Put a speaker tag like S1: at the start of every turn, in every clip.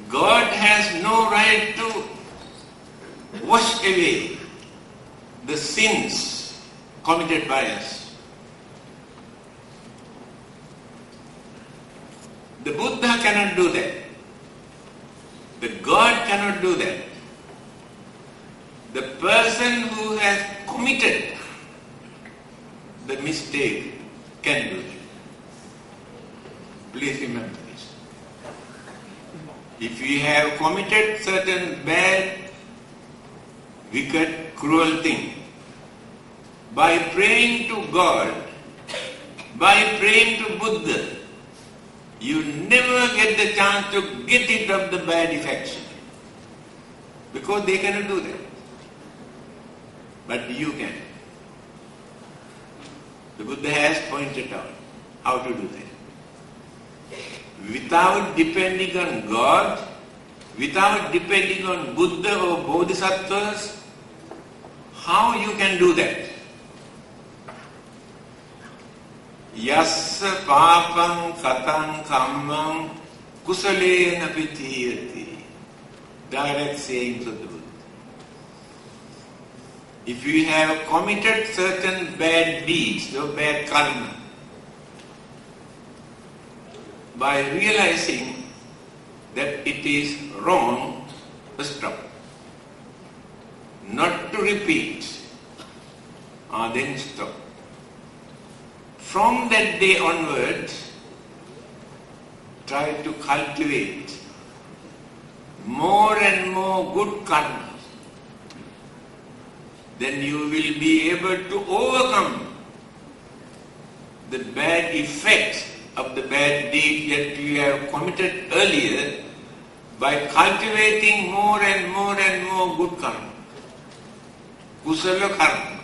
S1: God has no right to wash away the sins committed by us. The Buddha cannot do that. The God cannot do that. The person who has committed the mistake can do it. Please remember this. If we have committed certain bad, wicked, cruel thing, by praying to God, by praying to Buddha, you never get the chance to get rid of the bad effects. Because they cannot do that. But you can. The Buddha has pointed out how to do that. Without depending on God, without depending on Buddha or Bodhisattvas, how you can do that? Yassa papam katam kammam kusalena pitiyati. Direct sayings of the Buddha. If you have committed certain bad deeds or bad karma, by realizing that it is wrong, stop. Not to repeat, then stop. From that day onward, try to cultivate more and more good karma. Then you will be able to overcome the bad effects of the bad deed that you have committed earlier by cultivating more and more and more good karma. Kusala karma.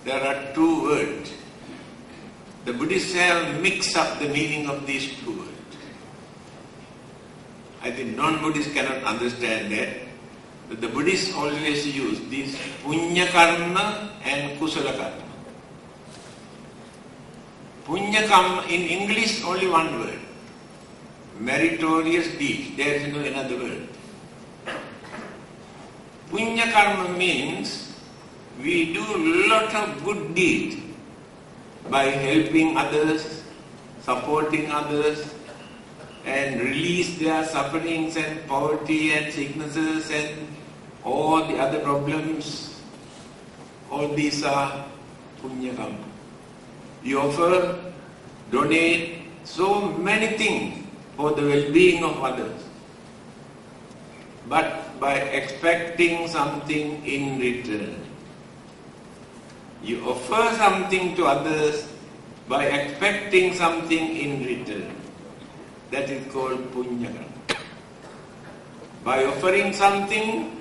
S1: There are two words. The Buddhists have mixed up the meaning of these two words. I think non-Buddhists cannot understand that. But the Buddhists always use these punya karma and kusala karma. Punya karma, in English only one word. Meritorious deeds. There is no another word. Punya karma means we do a lot of good deeds by helping others, supporting others, and release their sufferings and poverty and sicknesses and all the other problems. All these are punya karma. You offer, donate so many things for the well-being of others. But by expecting something in return. You offer something to others by expecting something in return. That is called punya karma. By offering something,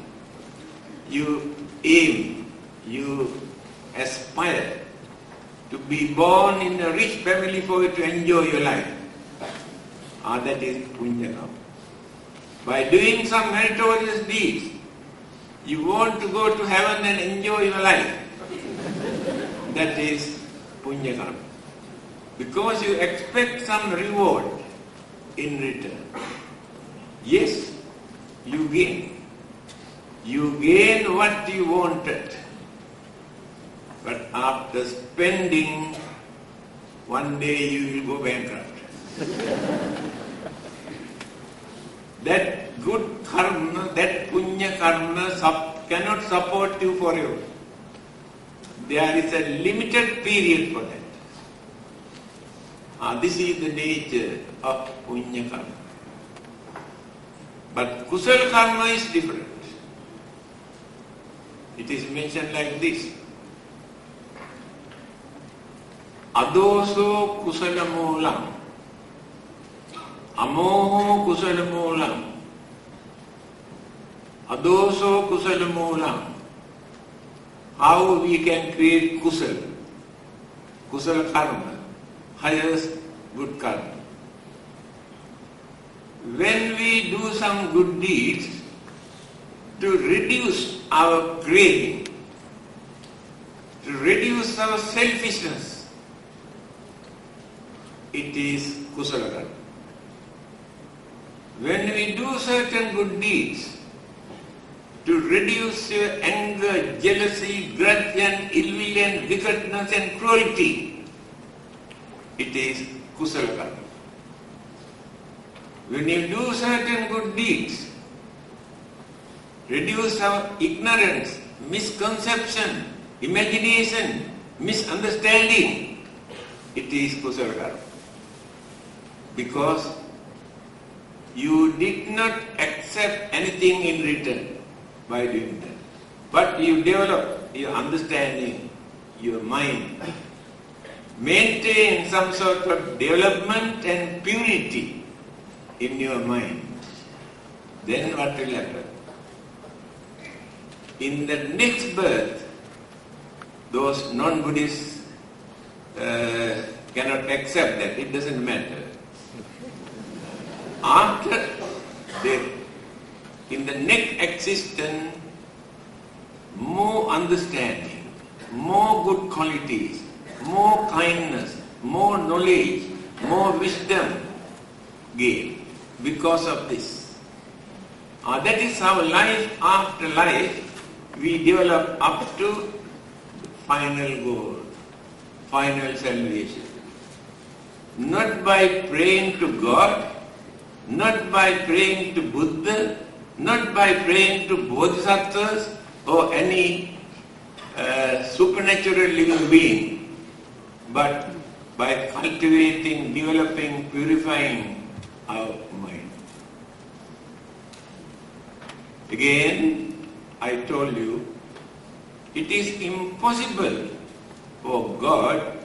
S1: you aim, you aspire to be born in a rich family for you to enjoy your life. That is punya karma. By doing some meritorious deeds, you want to go to heaven and enjoy your life. That is punya karma. Because you expect some reward in return. Yes, you gain. You gain what you wanted. But after spending, one day you will go bankrupt. That good karma, that punya karma cannot support you forever. There is a limited period for that. This is the nature of punya karma. But kusala karma is different. It is mentioned like this. Adoso kusala moolam. Amoho kusala moolam. Adoso kusala moolam. How we can create kusala? Kusala karma. Highest good karma. When we do some good deeds to reduce our craving, to reduce our selfishness, it is kusala karma. When we do certain good deeds to reduce your anger, jealousy, grudge and ill will and wickedness and cruelty, it is kusala karma. When you do certain good deeds, reduce our ignorance, misconception, imagination, misunderstanding, it is kusala karma. Because you did not accept anything in return by doing that. But you develop your understanding, your mind, maintain some sort of development and purity in your mind. Then what will happen? In the next birth, those non-Buddhists cannot accept that. It doesn't matter. After death, in the next existence, more understanding, more good qualities, more kindness, more knowledge, more wisdom gained because of this. That is how life after life we develop up to the final goal, final salvation. Not by praying to God, not by praying to Buddha, not by praying to Bodhisattvas or any supernatural living being, but by cultivating, developing, purifying our mind. Again, I told you, it is impossible for God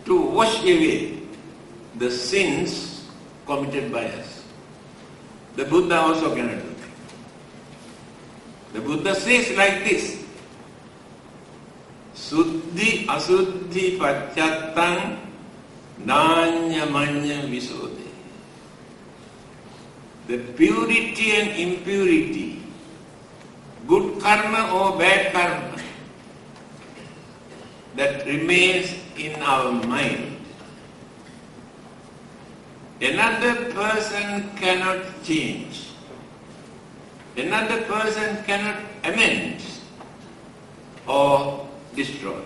S1: to wash away the sins committed by us. The Buddha also cannot do that. The Buddha says like this, Suddhi asuddhi pacchattam nanya manya visode. The purity and impurity, good karma or bad karma, that remains in our mind, another person cannot change. Another person cannot amend or destroy.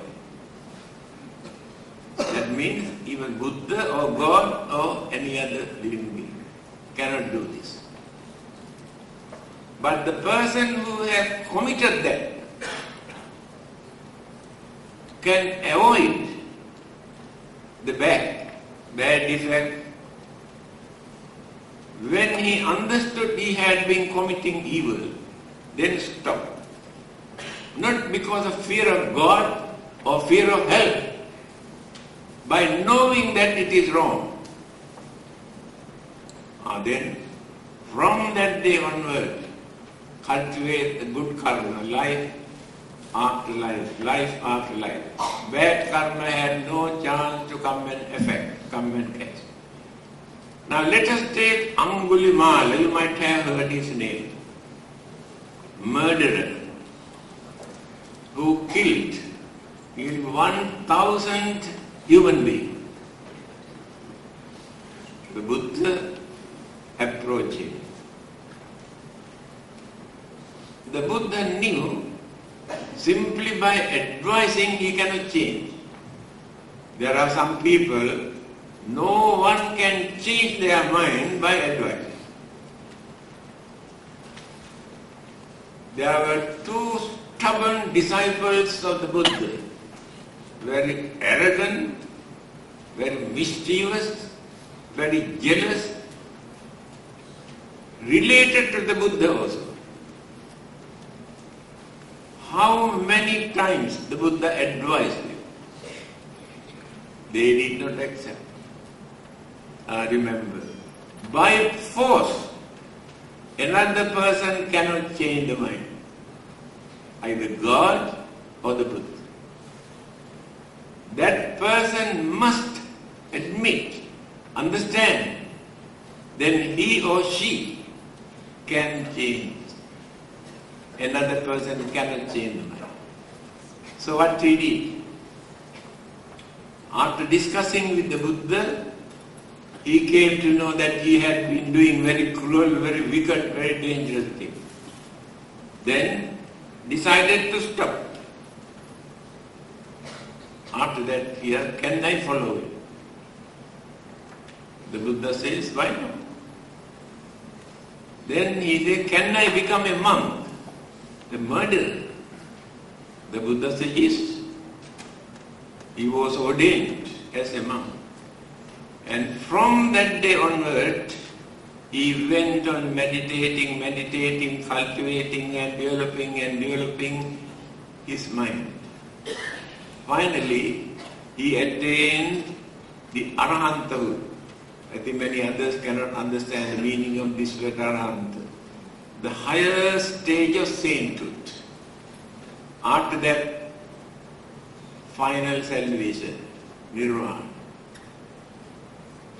S1: That means even Buddha or God or any other living being cannot do this. But the person who has committed that can avoid the bad effect. When he understood he had been committing evil, then stopped. Not because of fear of God or fear of hell, by knowing that it is wrong. Then, from that day onward, cultivate the good karma, life after life, life after life. Bad karma had no chance to come and catch. Now let us take Angulimala, you might have heard his name. Murderer, who killed 1,000 human beings. The Buddha approached him. The Buddha knew simply by advising he cannot change. There are some people, no one can change their mind by advice. There were two stubborn disciples of the Buddha, very arrogant, very mischievous, very jealous, related to the Buddha also. How many times the Buddha advised them? They did not accept. Remember, by force, another person cannot change the mind. Either God or the Buddha. That person must admit, understand, then he or she can change. Another person cannot change the mind. So what he did? After discussing with the Buddha, he came to know that he had been doing very cruel, very wicked, very dangerous things. Then decided to stop. After that, here, can I follow it? The Buddha says, why not? Then he said, can I become a monk? The murderer. The Buddha said, yes. He was ordained as a monk. And from that day onward, he went on meditating, cultivating and developing his mind. Finally, he attained the Arahanthood. I think many others cannot understand the meaning of this word Arahanta. The higher stage of sainthood. After that, final salvation, Nirvana.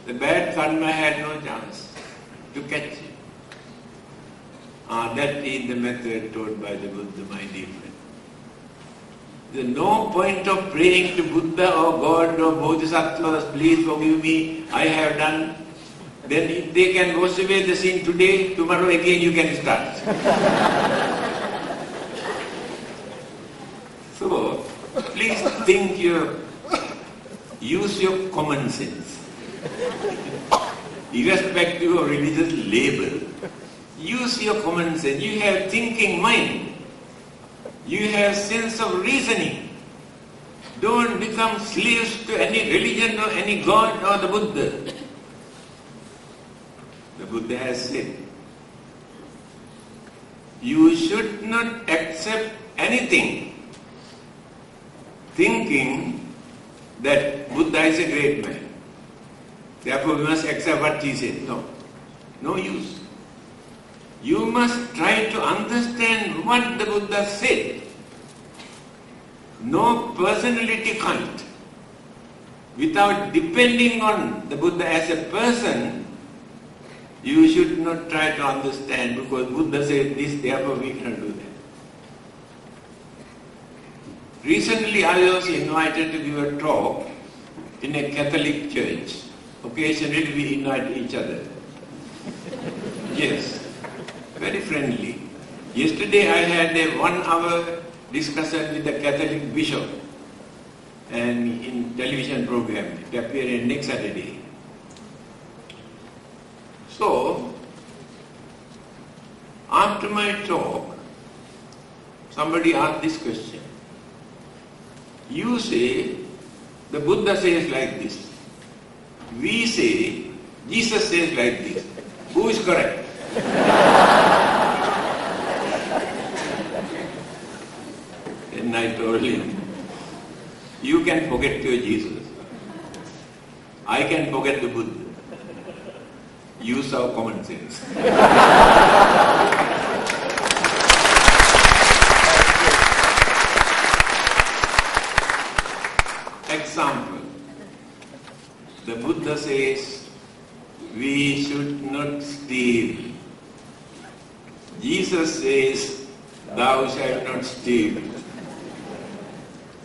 S1: The bad karma had no chance to catch him. That is the method taught by the Buddha, my dear friend. There is no point of praying to Buddha or God or Bodhisattvas, please forgive me, I have done. Then if they can wash away the sin today, tomorrow again you can start. So, please use your common sense. Irrespective of religious label, use your common sense. You have thinking mind. You have sense of reasoning. Don't become slaves to any religion or any God or the Buddha. The Buddha has said, you should not accept anything thinking that Buddha is a great man. Therefore we must accept what he said. No use. You must try to understand what the Buddha said. No personality cult. Without depending on the Buddha as a person, you should not try to understand because Buddha said this, therefore we cannot do that. Recently I was invited to give a talk in a Catholic church. Occasionally we invite each other. Yes, very friendly. Yesterday I had a 1-hour discussion with the Catholic bishop and in television program. It appeared next Saturday. So, after my talk, somebody asked this question. You say, the Buddha says like this. We say, Jesus says like this. Who is correct? And I told him, you can forget your Jesus. I can forget the Buddha. Use our common sense. Example. The Buddha says, we should not steal. Jesus says, thou shalt not steal.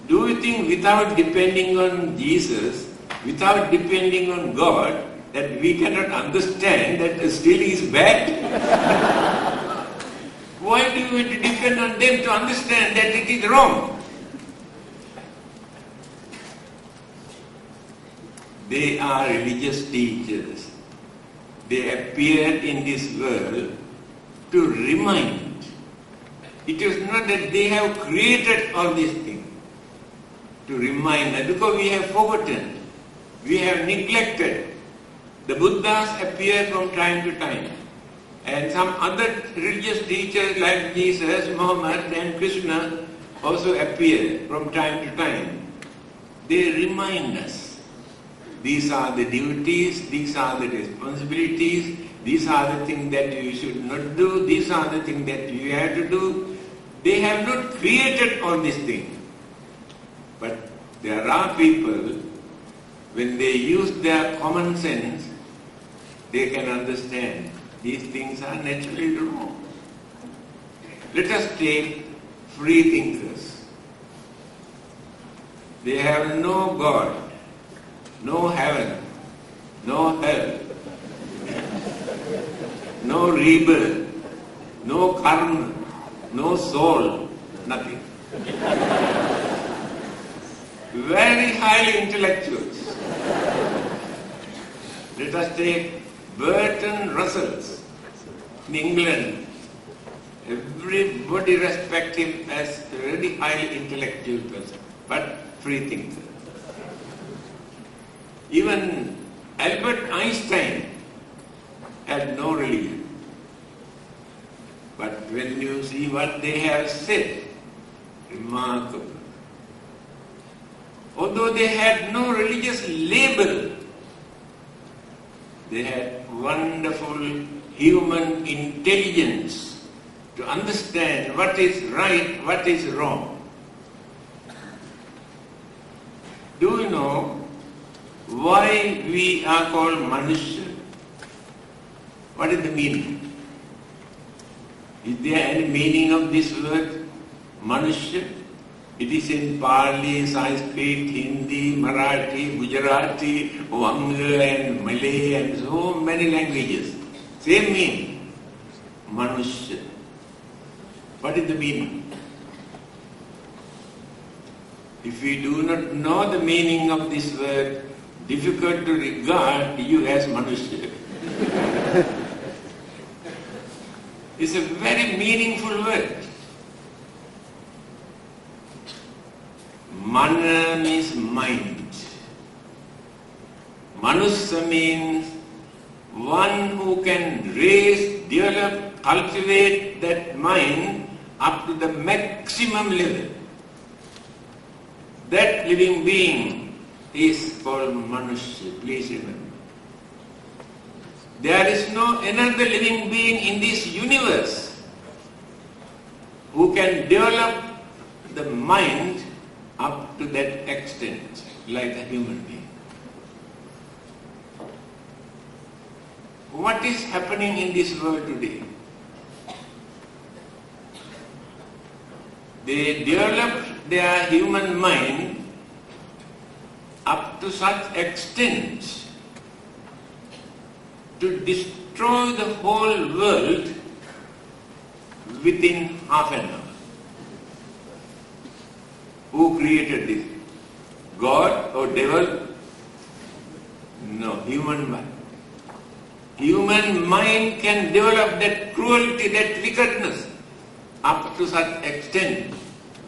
S1: Do you think without depending on Jesus, without depending on God, that we cannot understand that stealing is bad? Why do we have to depend on them to understand that it is wrong? They are religious teachers. They appeared in this world to remind. It is not that they have created all these things. To remind us, because we have forgotten, we have neglected. The Buddhas appear from time to time. And some other religious teachers like Jesus, Muhammad and Krishna also appear from time to time. They remind us. These are the duties, these are the responsibilities, these are the things that you should not do, these are the things that you have to do. They have not created all these things. But there are people, when they use their common sense, they can understand these things are naturally wrong. Let us take free thinkers. They have no God, no heaven, no hell, no rebirth, no karma, no soul, nothing. Very highly intellectuals. Let us take Burton Russell's in England. Everybody respects him as a very highly intellectual person, but free thinker. Even Albert Einstein had no religion. But when you see what they have said, remarkable. Although they had no religious label, they had wonderful human intelligence to understand what is right, what is wrong. Do you know why we are called Manushya? What is the meaning? Is there any meaning of this word, Manushya? It is in Pali, Sanskrit, Hindi, Marathi, Gujarati, Wanga and Malay and so many languages. Same meaning, Manushya. What is the meaning? If we do not know the meaning of this word, difficult to regard you as Manushya. It's a very meaningful word. Mana means mind. Manusya means one who can raise, develop, cultivate that mind up to the maximum level. That living being is called Manushya. Please remember. There is no another living being in this universe who can develop the mind up to that extent like a human being. What is happening in this world today? They developed their human mind up to such extent to destroy the whole world within half an hour. Who created this? God or devil? No, human mind. Human mind can develop that cruelty, that wickedness up to such extent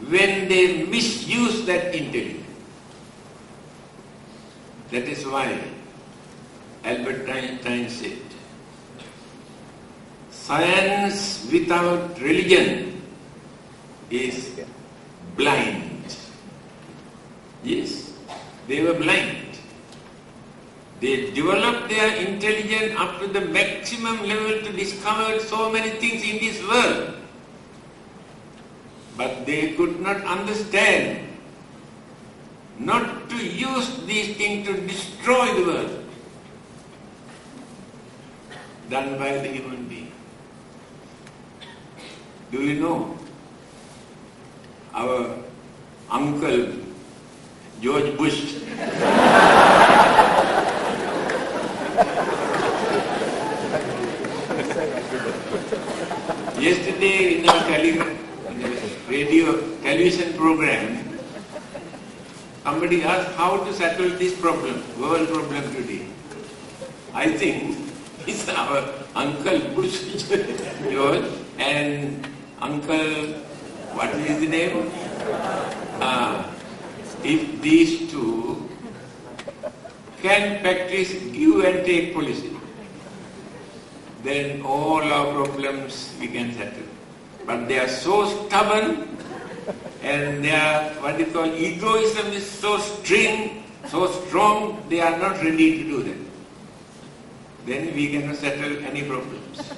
S1: when they misuse that intelligence. That is why Albert Einstein said, science without religion is blind. Yes, they were blind. They developed their intelligence up to the maximum level to discover so many things in this world. But they could not understand not to use these things to destroy the world done by the human being. Do you know our uncle George Bush? Yesterday in a television program, somebody asked how to settle this problem, world problem today. I think it's our Uncle Bush, George, and Uncle, what is the name? If these two can practice give and take policy, then all our problems we can settle. But they are so stubborn and their, what you call, egoism is so strong, they are not ready to do that. Then we cannot settle any problems.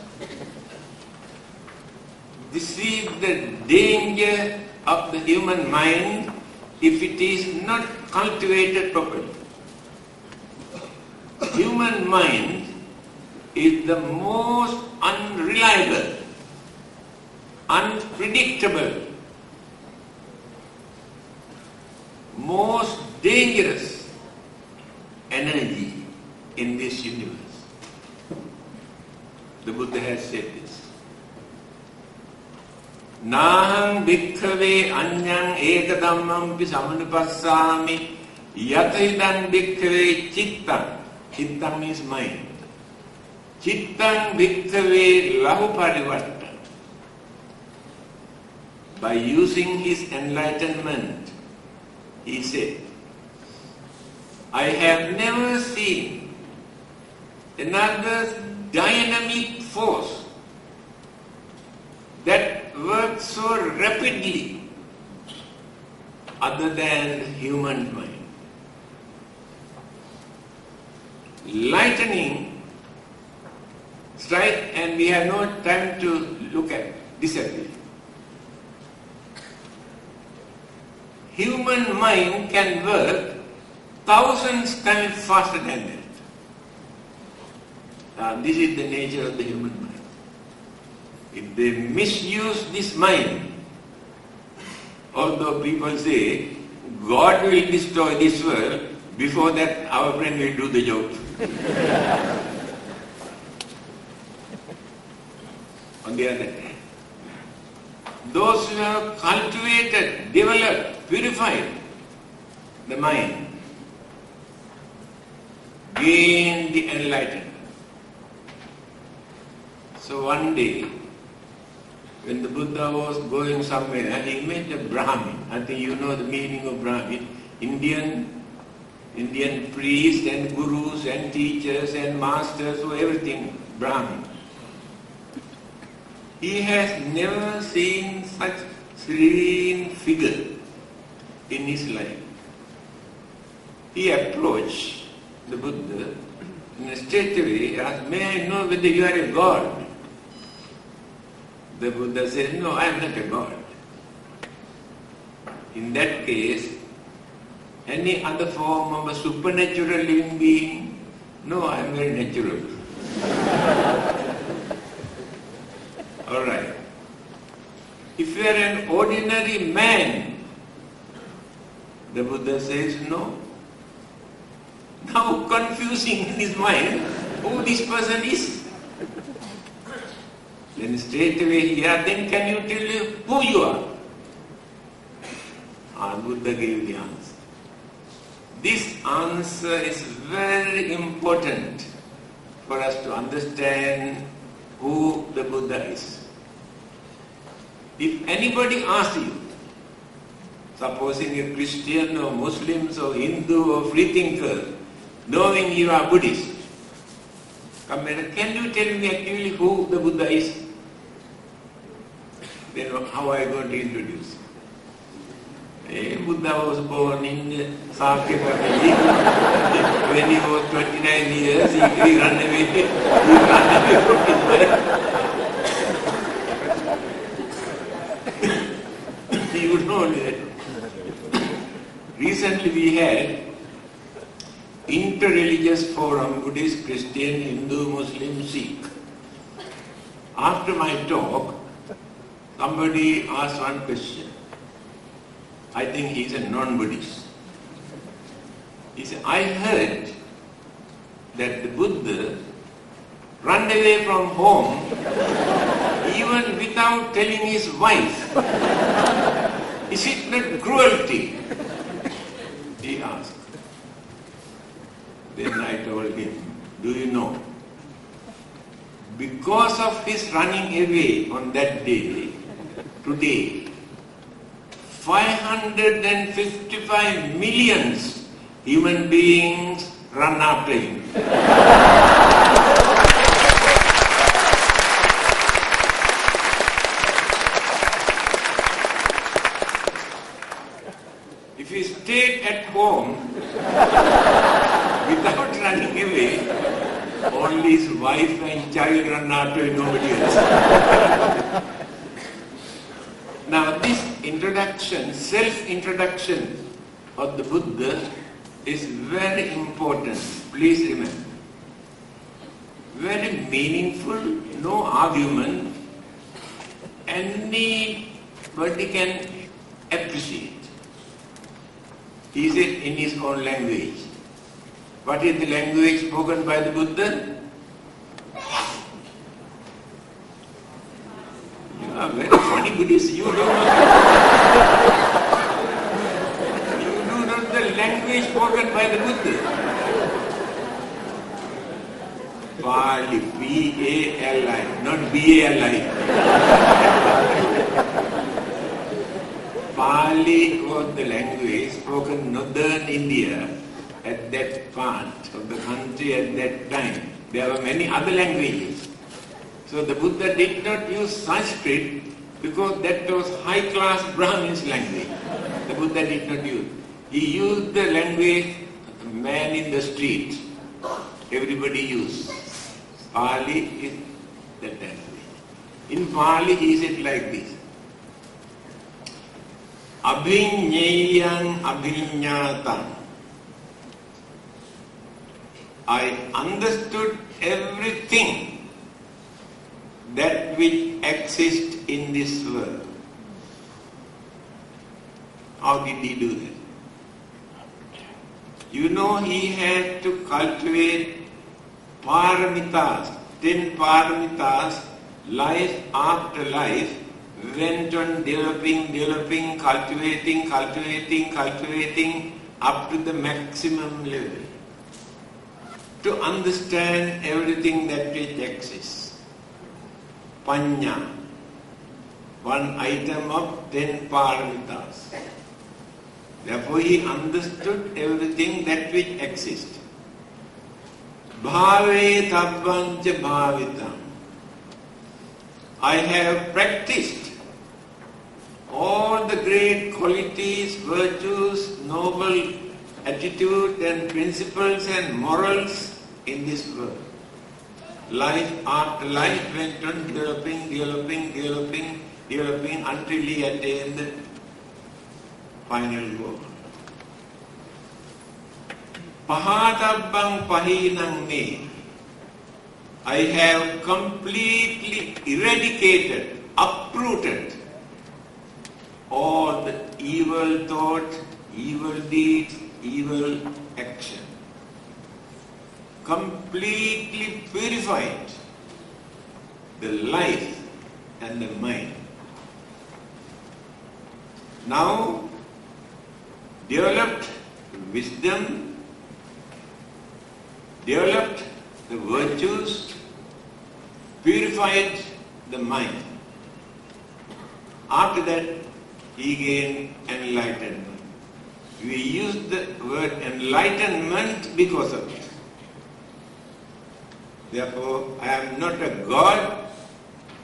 S1: This is the danger of the human mind if it is not cultivated properly. Human mind is the most unreliable, unpredictable, most dangerous energy in this universe. The Buddha has said this. Naham bhikkhave anyang K.Dhammananda Thero yataidan bhikkhave chittam. Chittam means mind. Chittam bhikkhave lahu parivartana. By using his enlightenment, he said, I have never seen another dynamic force that works so rapidly other than human mind. Lightning strike, and we have no time to look at, disappear. Human mind can work 1,000 times faster than that. This is the nature of the human mind. If they misuse this mind, although people say God will destroy this world, before that our friend will do the job. On the other hand, those who have cultivated, developed, purified the mind, gain the enlightenment. So one day, when the Buddha was going somewhere, he met a Brahmin. I think you know the meaning of Brahmin. Indian priests and gurus and teachers and masters, so everything Brahmin. He has never seen such serene figure in his life. He approached the Buddha and straightway asked, may I know whether you are a god? The Buddha said, no, I am not a god. In that case, any other form of a supernatural living being? No, I am very natural. All right. If you are an ordinary man, the Buddha says no. Now confusing in his mind who this person is. Then straight away he asked, then can you tell me who you are? Buddha gave the answer. This answer is very important for us to understand who the Buddha is. If anybody asks you, supposing a Christian or Muslims or Hindu or freethinker, knowing you are Buddhist, come and can you tell me actually who the Buddha is? Then how are you going to introduce? Buddha was born in Sakya family. When he was 29 years, he ran away. He ran away from his wife. He would know that. Recently we had inter-religious forum, Buddhist, Christian, Hindu, Muslim, Sikh. After my talk, somebody asked one question. I think he is a non-Buddhist. He said, I heard that the Buddha ran away from home even without telling his wife. Is it not cruelty? He asked. Then I told him, do you know, because of his running away on that day, today, 555 million human beings run after him. If he stayed at home without running away, only his wife and child run after him, nobody else. Now this introduction, self-introduction of the Buddha is very important. Please remember. Very meaningful, no argument. Anybody can appreciate. He said in his own language. What is the language spoken by the Buddha? You are very funny Buddhist. You don't know. You do not know the language spoken by the Buddha. Pali, P-A-L-I, not B-A-L-I. Pali was the language spoken in northern India at that part of the country at that time. There were many other languages. So the Buddha did not use Sanskrit because that was high-class Brahmins language. The Buddha did not use. He used the language man in the street. Everybody used. Pali is that language. In Pali he said like this. Abhinyayam abhinyatam. I understood everything that which exists in this world. How did he do that? You know, he had to cultivate paramitas, 10 paramitas, life after life, went on developing, cultivating, up to the maximum level. To understand everything that which exists. Panya, one item of 10 paramitas. Therefore he understood everything that which exists. Bhave tabbancha bhavitam. I have practiced all the great qualities, virtues, noble attitude and principles and morals in this world. Life after life went on developing until he attained the final goal. Pahatabbang pahinang me. I have completely eradicated, uprooted all the evil thought, evil deeds, evil action. Completely purified the life and the mind. Now, developed wisdom, developed the virtues, purified the mind. After that, he gained enlightenment. We use the word enlightenment because of it. Therefore, I am not a God,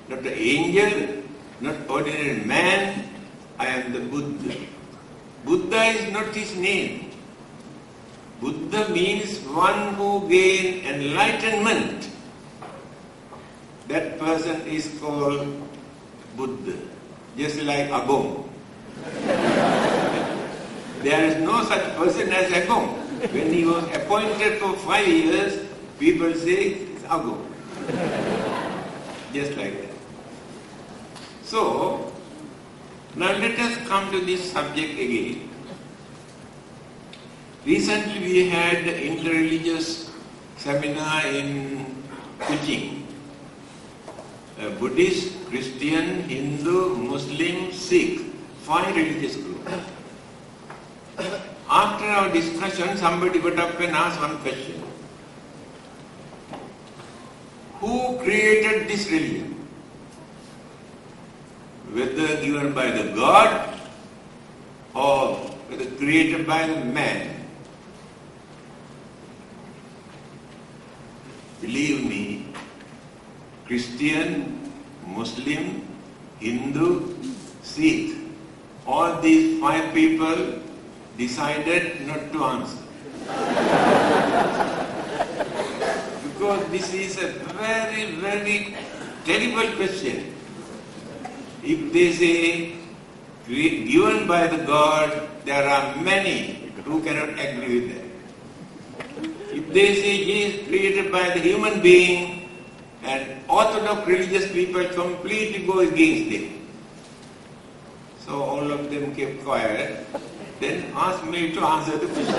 S1: not an angel, not ordinary man. I am the Buddha. Buddha is not his name. Buddha means one who gained enlightenment. That person is called Buddha, just like Agong. There is no such person as Agong. When he was appointed for 5 years, people say it's Agong. Just like that. So, now let us come to this subject again. Recently we had the interreligious seminar in Kuching. Buddhist, Christian, Hindu, Muslim, Sikh, 5 religious groups. After our discussion, somebody got up and asked one question. Who created this religion? Whether given by the God or whether created by the man. Believe me, Christian, Muslim, Hindu, Sikh, all these 5 people decided not to answer. Because this is a very, very terrible question. If they say given by the God, there are many who cannot agree with that. If they say he is created by the human being, and orthodox religious people completely go against it. So all of them kept quiet then ask me to answer the question.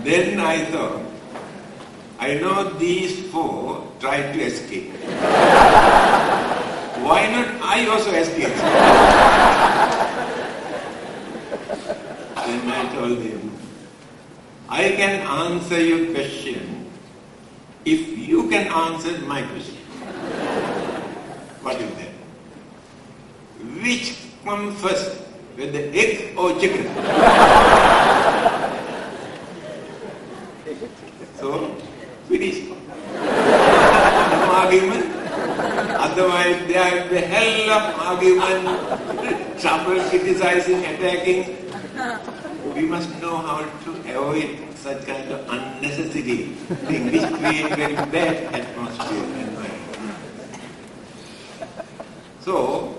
S1: Then I thought, I know these four tried to escape. Why not I also escape? Then I told him, I can answer your question if you can answer my question. What is that? Which comes first, with the egg or chicken? So, finish. No argument. Otherwise, there will be hell of argument, trouble, criticizing, attacking. We must know how to avoid such kind of unnecessary thing which create very bad atmosphere and environment. So,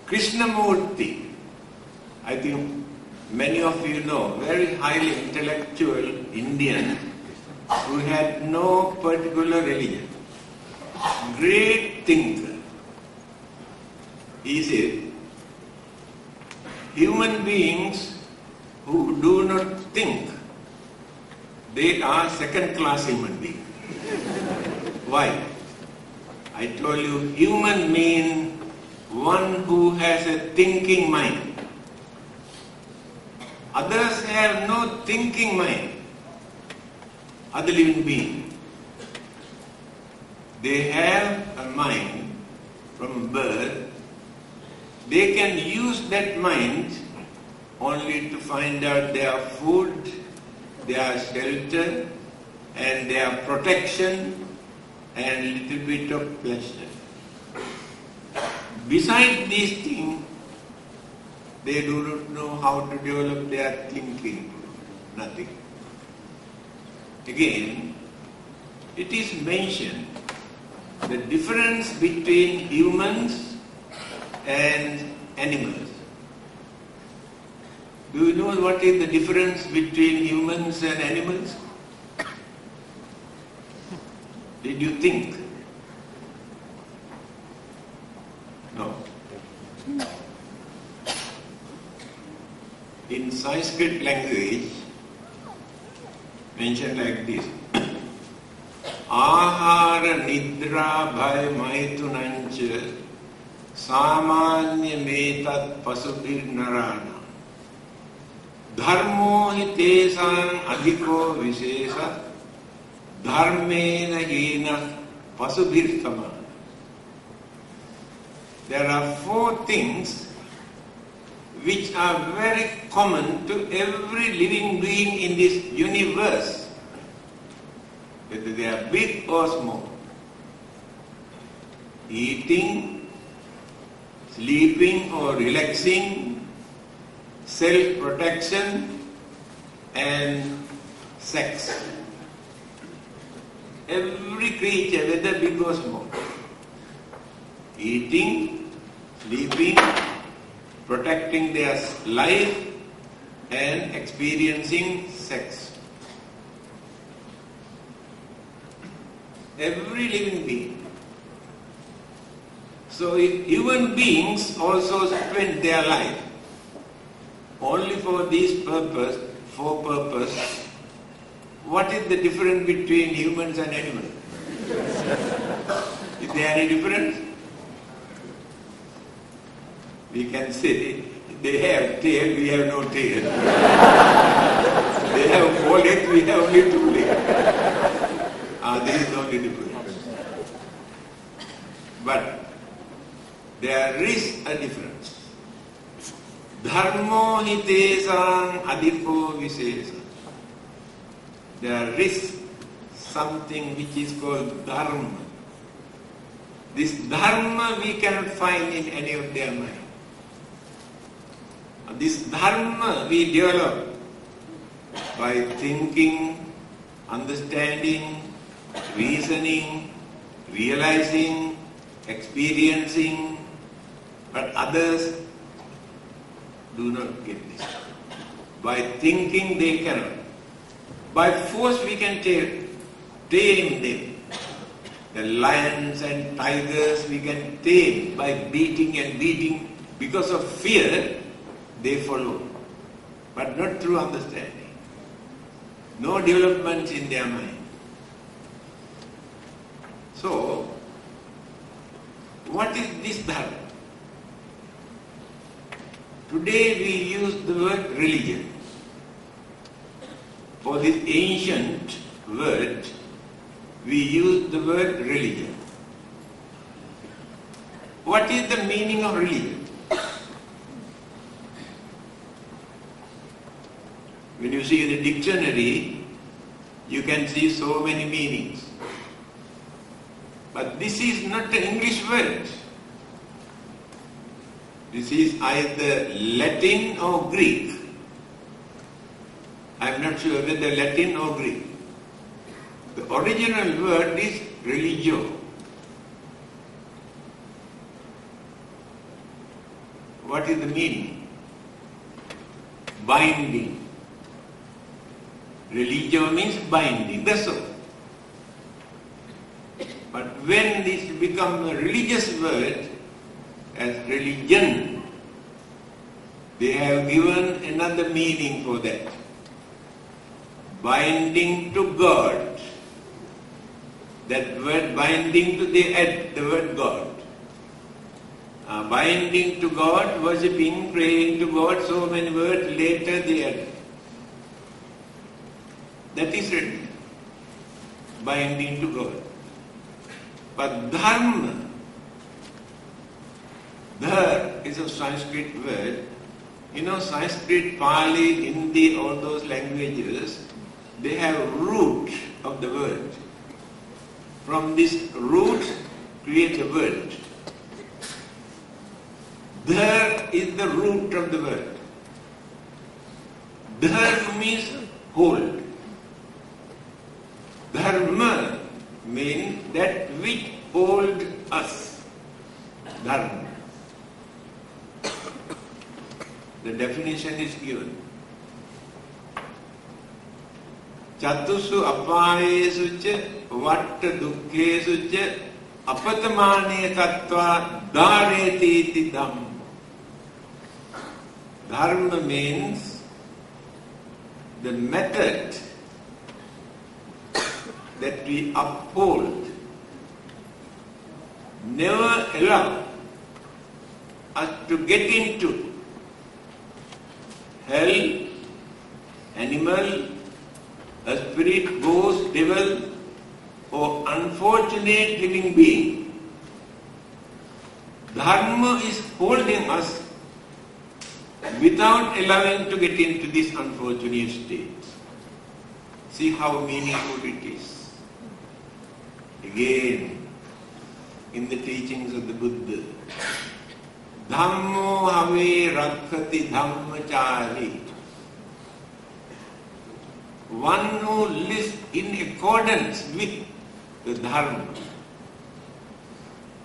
S1: Krishnamurti, I think many of you know, very highly intellectual Indian who had no particular religion. Great thinker. He said, human beings who do not think, they are second-class human beings. Why? I told you, human means one who has a thinking mind. Others have no thinking mind. Other living beings. They have a mind from birth. They can use that mind only to find out their food, their shelter, and their protection, and little bit of pleasure. Besides these things, they do not know how to develop their thinking. Nothing. Again, it is mentioned the difference between humans and animals. Do you know what is the difference between humans and animals? Did you think? No. In Sanskrit language, mentioned like this. Ahara nidra bhaya maitunancha samanya metat pasubhir narana dharmo hi tesang adhiko visesa dharmena hina pasubhir samana. There are four things which are very common to every living being in this universe, whether they are big or small. Eating, sleeping or relaxing, self-protection and sex. Every creature, whether big or small. Eating, sleeping, protecting their life and experiencing sex. Every living being. So human beings also spend their life only for this purpose, for purpose. What is the difference between humans and animals? Is there any difference? We can say, they have tail, we have no tail. They have 4 legs, we have only 2 legs. There is only difference. But there is a difference. Dharmo hi tesang adhiko visesa. There is something which is called dharma. This dharma we cannot find in any of their mind. This dharma we develop by thinking, understanding, reasoning, realizing, experiencing, but others do not get this. By thinking they cannot. By force we can tame them. The lions and tigers we can tame by beating and beating. Because of fear, they follow. But not through understanding. No development in their mind. So, what is this dharma? Today we use the word religion. For this ancient word, we use the word religion. What is the meaning of religion? When you see the dictionary, you can see so many meanings. But this is not an English word. This is either Latin or Greek. I am not sure whether Latin or Greek. The original word is religio. What is the meaning? Binding. Religio means binding, that's all. But when this becomes a religious word, as religion, they have given another meaning for that. Binding to God. That word binding to the word God. Binding to God, worshipping, praying to God, so many words later they add. That is religion. Binding to God. But dharma, dhar is a Sanskrit word. You know, Sanskrit, Pali, Hindi, all those languages, they have root of the word. From this root, create a word. Dhar is the root of the word. Dhar means hold. Dharma means that which hold us. Dharma. The definition is given. Chatusu apayesu cha vatta dukkhesu cha apatamane tattva dhareti iti dhamma. Dharma means the method that we uphold, never allow us to get into hell, animal, a spirit, ghost, devil, or unfortunate living being. Dharma is holding us without allowing to get into this unfortunate state. See how meaningful it is. Again, in the teachings of the Buddha, Dhammo have rakhati dhammachari. One who lives in accordance with the Dharma.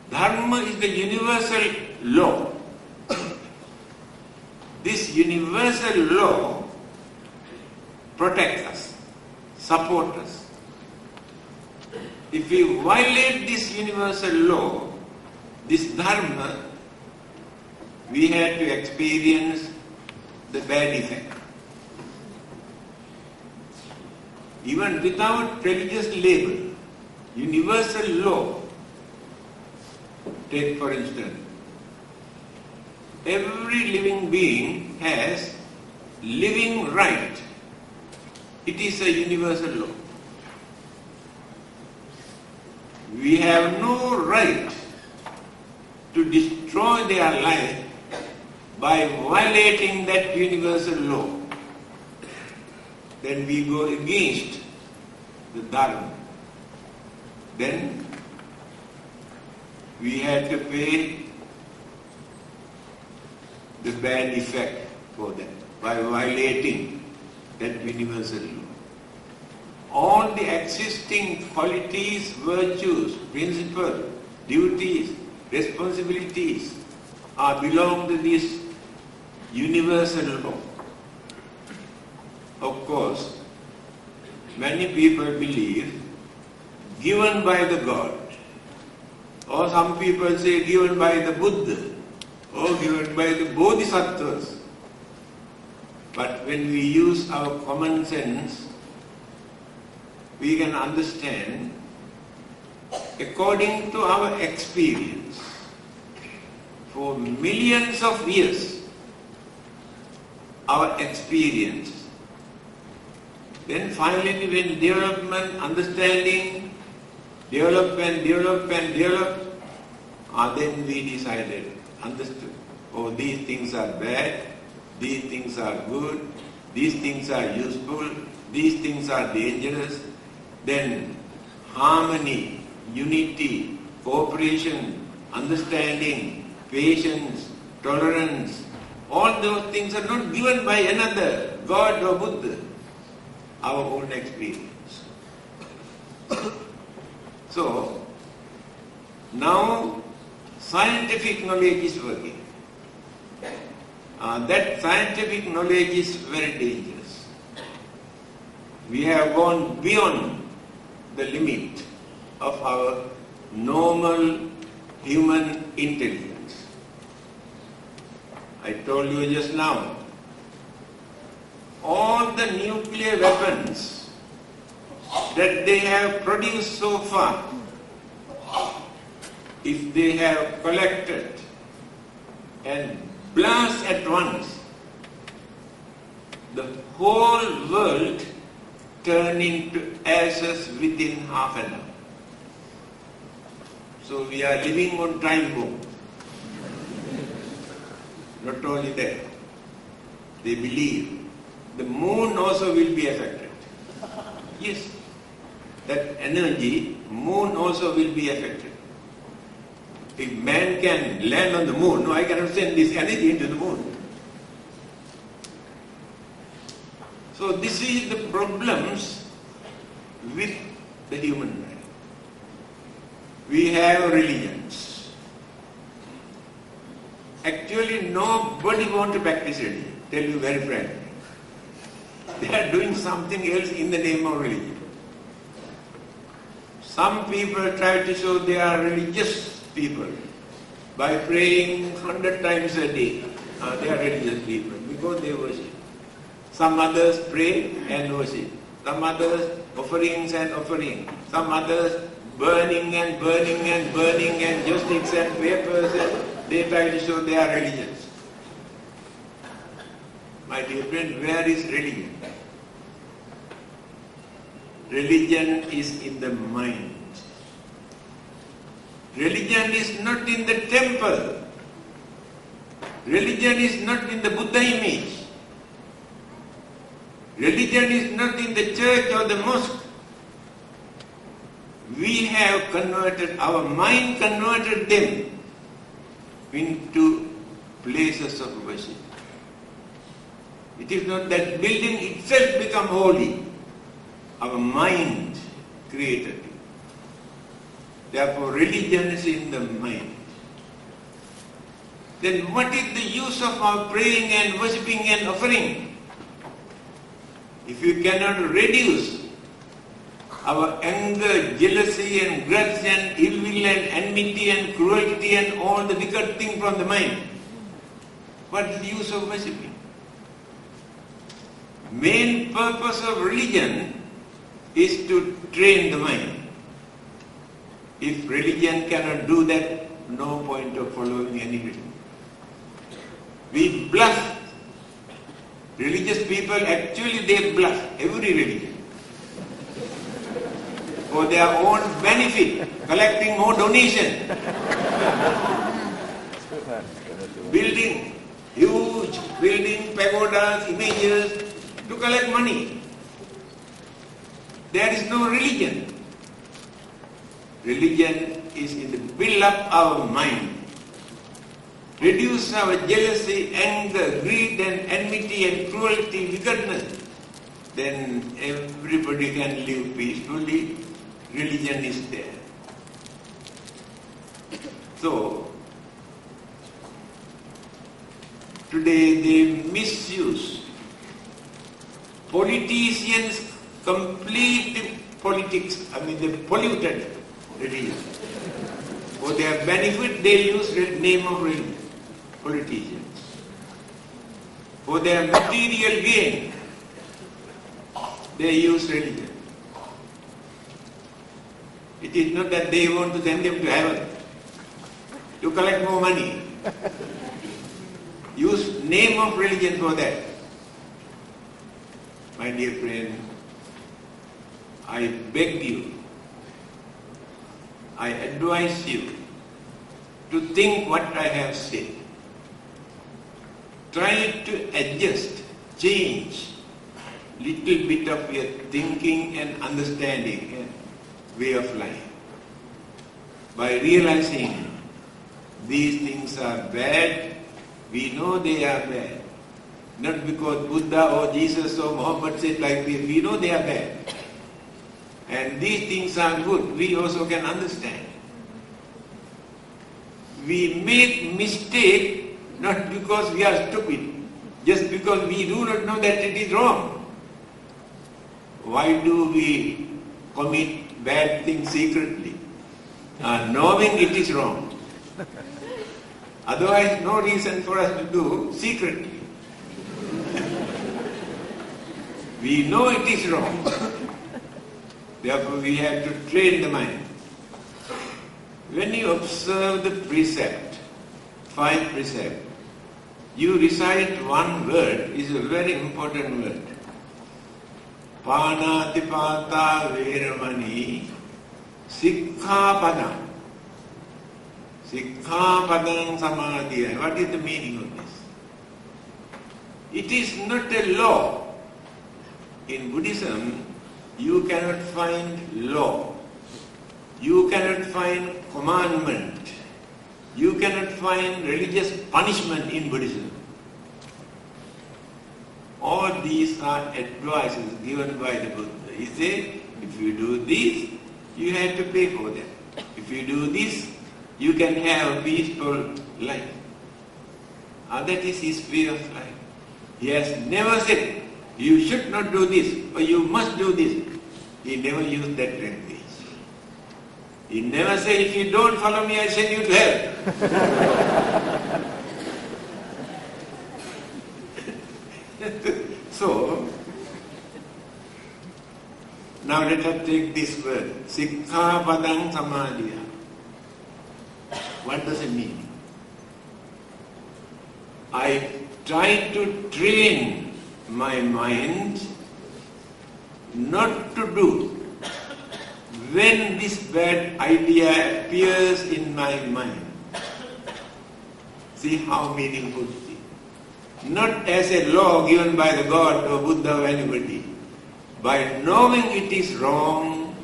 S1: Dharma is the universal law. This universal law protects us, supports us. If we violate this universal law, this Dharma, we have to experience the bad effect. Even without religious label, universal law, take for instance, every living being has living right. It is a universal law. We have no right to destroy their life by violating that universal law. Then we go against the Dharma. Then we have to pay the bad effect for that by violating that universal law. All the existing qualities, virtues, principles, duties, responsibilities belong to this universal law. Of course, many people believe given by the God. Or some people say given by the Buddha, or given by the Bodhisattvas. But when we use our common sense, we can understand according to our experience for millions of years, our experience. Then finally when development, understanding, develop, then we decided, understood, oh, these things are bad, these things are good, these things are useful, these things are dangerous. Then harmony, unity, cooperation, understanding, patience, tolerance, all those things are not given by another, God or Buddha, our own experience. So, now scientific knowledge is working. That scientific knowledge is very dangerous. We have gone beyond the limit of our normal human intelligence. I told you just now, all the nuclear weapons that they have produced so far, if they have collected and blast at once, the whole world turn into ashes within half an hour. So we are living on time bomb. Not only that, they believe the moon also will be affected. Yes, that energy, moon also will be affected. If man can land on the moon, no, I cannot send this energy into the moon. So this is the problems with the human life. We have religions. Actually, nobody wants to practice religion, tell you very frankly. They are doing something else in the name of religion. Some people try to show they are religious people by praying 100 times a day. They are religious people because they worship. Some others pray and worship. Some others offerings and offering. Some others burning and joysticks and papers, and they try to show they are religious. My dear friend, where is religion? Religion is in the mind. Religion is not in the temple. Religion is not in the Buddha image. Religion is not in the church or the mosque. We have converted, our mind converted them into places of worship. It is not that building itself become holy. Our mind created it. Therefore, religion is in the mind. Then what is the use of our praying and worshipping and offering? If you cannot reduce our anger, jealousy and grudge and ill will and enmity and cruelty and all the wicked things from the mind, what is the use of worshipping? Main purpose of religion is to train the mind. If religion cannot do that, no point of following any religion. We bluff. Religious people, actually they bluff every religion for their own benefit, collecting more donation, building huge building, pagodas, images to collect money. There is no religion. Religion is in the build up our mind. Reduce our jealousy, anger, greed and enmity and cruelty, wickedness. Then everybody can live peacefully. Religion is there. So, today they misuse. Politicians complete politics, they polluted religion. For their benefit, they use the name of religion, politicians. For their material gain, they use religion. It is not that they want to send them to heaven, to collect more money. Use name of religion for that. My dear friend, I beg you, I advise you to think what I have said. Try to adjust, change little bit of your thinking and understanding and way of life. By realizing these things are bad, we know they are bad. Not because Buddha or Jesus or Muhammad said like this, we know they are bad. And these things are good, we also can understand. We make mistake not because we are stupid, just because we do not know that it is wrong. Why do we commit bad things secretly? Knowing it is wrong. Otherwise, no reason for us to do secretly. We know it is wrong. Therefore, we have to train the mind. When you observe the precept, 5 precepts, you recite one word, is a very important word. Panatipata veramani sikkhapadam. Sikkhapadam samadhiya. What is the meaning of this? It is not a law. In Buddhism, you cannot find law. You cannot find commandment. You cannot find religious punishment in Buddhism. All these are advices given by the Buddha. He said, if you do this, you have to pay for that. If you do this, you can have a peaceful life. That is his way of life. He has never said, you should not do this, or you must do this. He never used that language. He never said, if you don't follow me, I'll send you to hell. So, now let us take this word, sikkhapadam samadhiya. What does it mean? I try to train my mind not to do when this bad idea appears in my mind. See how meaningful it is. Not as a law given by the God or Buddha or anybody. By knowing it is wrong,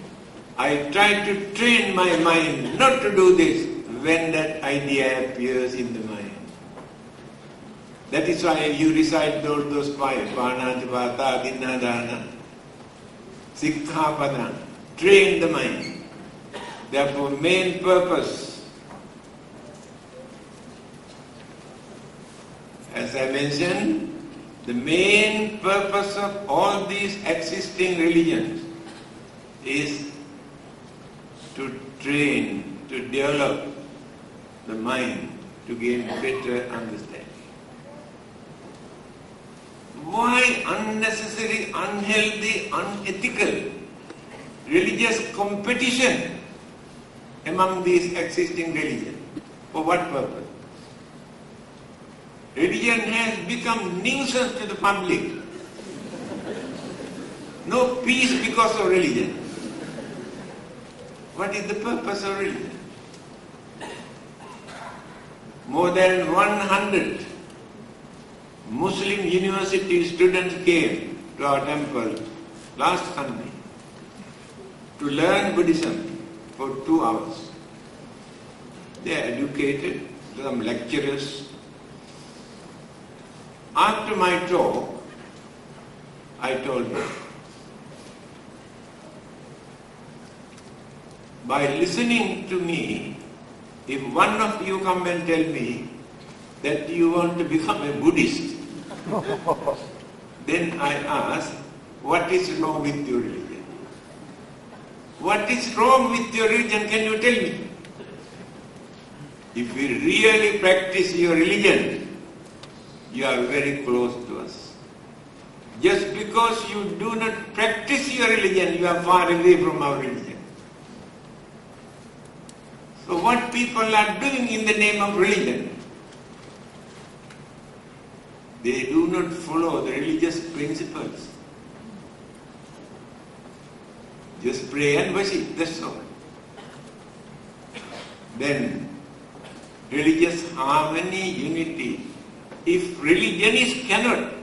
S1: I try to train my mind not to do this when that idea appears in the mind. That is why you recite those 5, Panatipata, Adinadana, Sikkhapadam. Train the mind. Therefore, main purpose, as I mentioned, the main purpose of all these existing religions is to train, to develop the mind, to gain better understanding. Why unnecessary, unhealthy, unethical religious competition among these existing religions? For what purpose? Religion has become nuisance to the public. No peace because of religion. What is the purpose of religion? More than 100 Muslim university students came to our temple last Sunday to learn Buddhism for 2 hours. They are educated, some lecturers. After my talk, I told them, by listening to me, if one of you come and tell me that you want to become a Buddhist, then I ask, what is wrong with your religion? What is wrong with your religion? Can you tell me? If we really practice your religion, you are very close to us. Just because you do not practice your religion, you are far away from our religion. So what people are doing in the name of religion? They do not follow the religious principles. Just pray and worship, that's all. Then, religious harmony, unity. If religionists cannot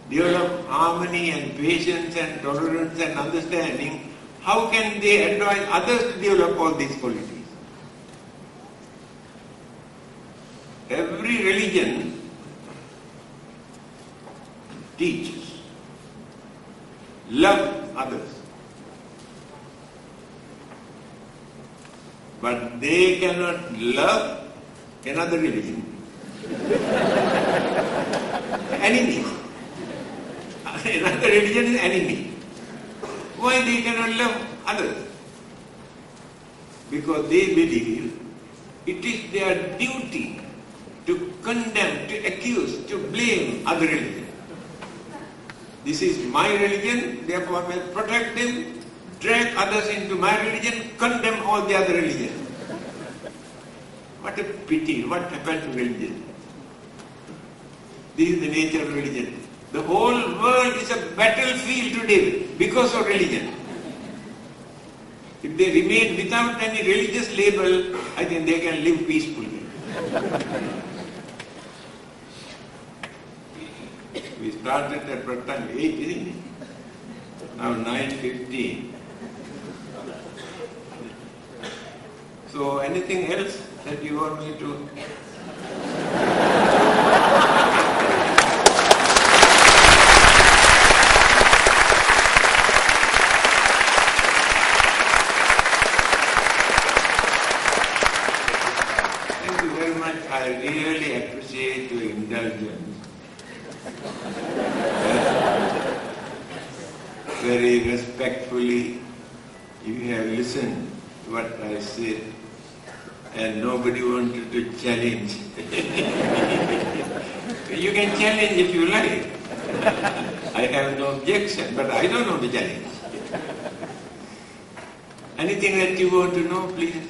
S1: develop harmony and patience and tolerance and understanding, how can they advise others to develop all these qualities? Every religion teaches love others, but they cannot love another religion. Enemy. Another religion is enemy. Why they cannot love others? Because they believe it is their duty to condemn, to accuse, to blame other religion. This is my religion, therefore I must protect them, drag others into my religion, condemn all the other religions. What a pity, what happened to religion? This is the nature of religion. The whole world is a battlefield today because of religion. If they remain without any religious label, I think they can live peacefully. We started at what time? 8, isn't it? Now 9:15. So anything else that you want me to? Thank you very much. I really appreciate your indulgence. Very respectfully, you have listened to what I said, and nobody wanted to challenge. You can challenge if you like. I have no objection, but I don't know the challenge. Anything that you want to know, please.